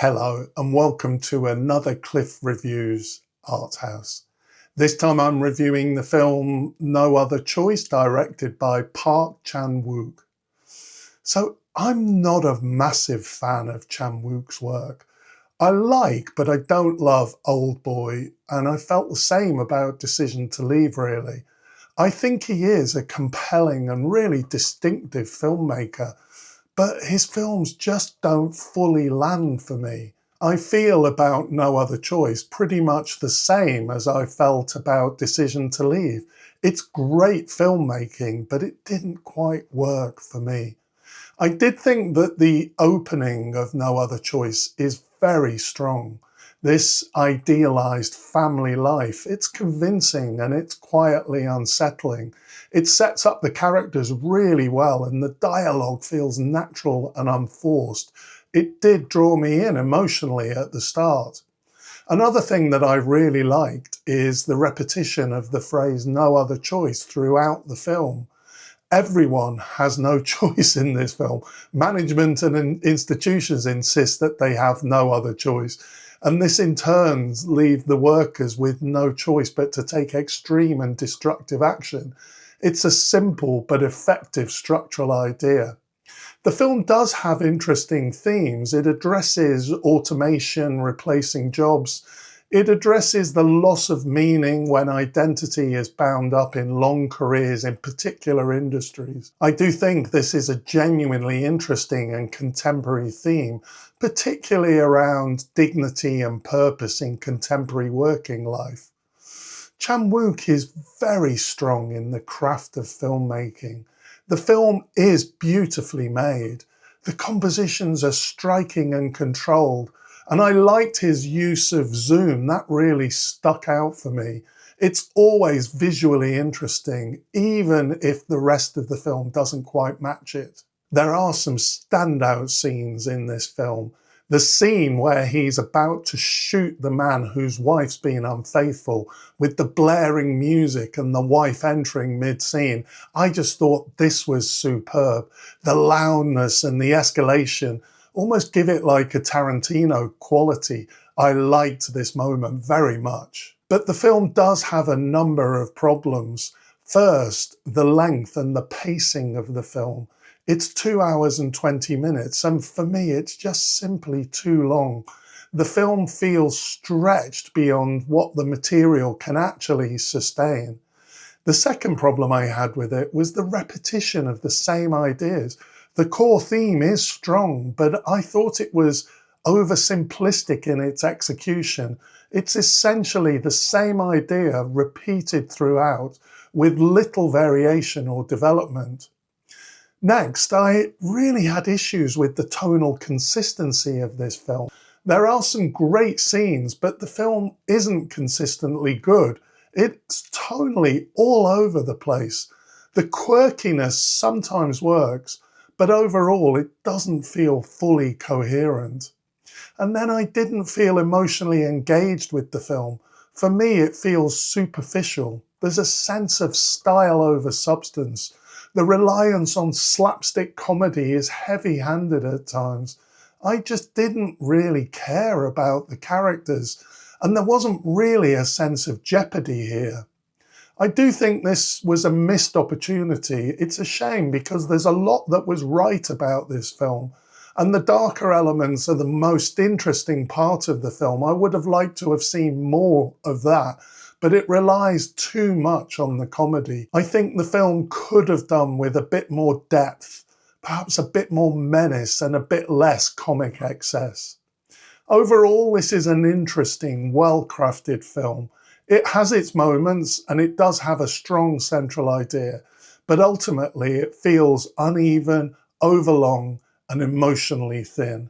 Hello and welcome to another Cliff Reviews Art House. This time I'm reviewing the film No Other Choice, directed by Park Chan-wook. So I'm not a massive fan of Chan-wook's work. I like, but I don't love Old Boy, and I felt the same about Decision to Leave really. I think he is a compelling and really distinctive filmmaker, but his films just don't fully land for me. I feel about No Other Choice pretty much the same as I felt about Decision to Leave. It's great filmmaking, but it didn't quite work for me. I did think that the opening of No Other Choice is very strong. This idealized family life, it's convincing and it's quietly unsettling. It sets up the characters really well and the dialogue feels natural and unforced. It did draw me in emotionally at the start. Another thing that I really liked is the repetition of the phrase no other choice throughout the film. Everyone has no choice in this film. Management and institutions insist that they have no other choice. And this in turn leaves the workers with no choice but to take extreme and destructive action. It's a simple but effective structural idea. The film does have interesting themes. It addresses automation replacing jobs. It addresses the loss of meaning when identity is bound up in long careers in particular industries. I do think this is a genuinely interesting and contemporary theme, particularly around dignity and purpose in contemporary working life. Chan-wook is very strong in the craft of filmmaking. The film is beautifully made. The compositions are striking and controlled, and I liked his use of zoom. That really stuck out for me. It's always visually interesting, even if the rest of the film doesn't quite match it. There are some standout scenes in this film. The scene where he's about to shoot the man whose wife's been unfaithful, with the blaring music and the wife entering mid-scene, I just thought this was superb. The loudness and the escalation almost give it like a Tarantino quality. I liked this moment very much. But the film does have a number of problems. First, the length and the pacing of the film. It's 2 hours and 20 minutes, and for me it's just simply too long. The film feels stretched beyond what the material can actually sustain. The second problem I had with it was the repetition of the same ideas. The core theme is strong, but I thought it was oversimplistic in its execution. It's essentially the same idea repeated throughout with little variation or development. Next, I really had issues with the tonal consistency of this film. There are some great scenes, but the film isn't consistently good. It's tonally all over the place. The quirkiness sometimes works, but overall it doesn't feel fully coherent. And then I didn't feel emotionally engaged with the film. For me, it feels superficial. There's a sense of style over substance. The reliance on slapstick comedy is heavy-handed at times. I just didn't really care about the characters, and there wasn't really a sense of jeopardy here. I do think this was a missed opportunity. It's a shame because there's a lot that was right about this film, and the darker elements are the most interesting part of the film. I would have liked to have seen more of that, but it relies too much on the comedy. I think the film could have done with a bit more depth, perhaps a bit more menace and a bit less comic excess. Overall, this is an interesting, well-crafted film. It has its moments and it does have a strong central idea, but ultimately it feels uneven, overlong, and emotionally thin.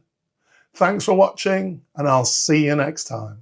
Thanks for watching, and I'll see you next time.